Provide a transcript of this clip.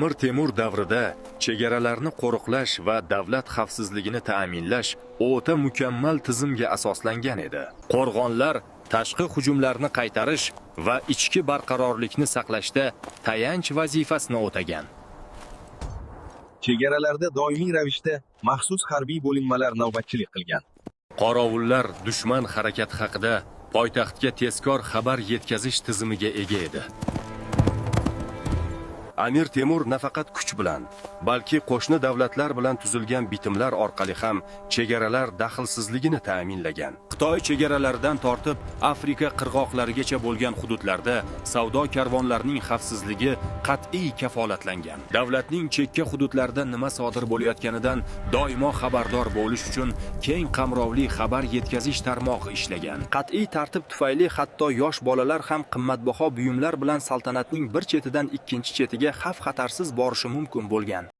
Amir Temur davrida chegaralarni qo'riqlash va davlat xavfsizligini ta'minlash o'ta mukammal tizimga asoslangan edi. Qo'rg'onlar tashqi hujumlarni qaytarish va ichki barqarorlikni saqlashda tayanch vazifasini o'tagan. Chegaralarda doimiy ravishda maxsus harbiy bo'linmalar navbatchilik qilgan. Qorovullar dushman harakati haqida poytaxtga tezkor xabar yetkazish tizimiga ega edi. Amir Temur nafaqat kuch bilan, balki qo'shni davlatlar bilan tuzilgan bitimlar orqali ham chegaralar daxlsizligini ta'minlagan. Xitoy chegaralaridan tortib Afrika qirg'oqlarigacha bo'lgan hududlarda savdo karvonlarining xavfsizligi qat'iy kafolatlangan. Davlatning chekka hududlarida nima sodir bo'layotganidan doimo xabardor bo'lish uchun keng qamrovli xabar yetkazish tarmog'i ishlagan. Qat'iy tartib tufayli hatto yosh bolalar ham qimmatbaho buyumlar bilan saltanatning bir chetidan ikkinchi chetiga xavf-xatarsiz borishi mumkin bo'lgan.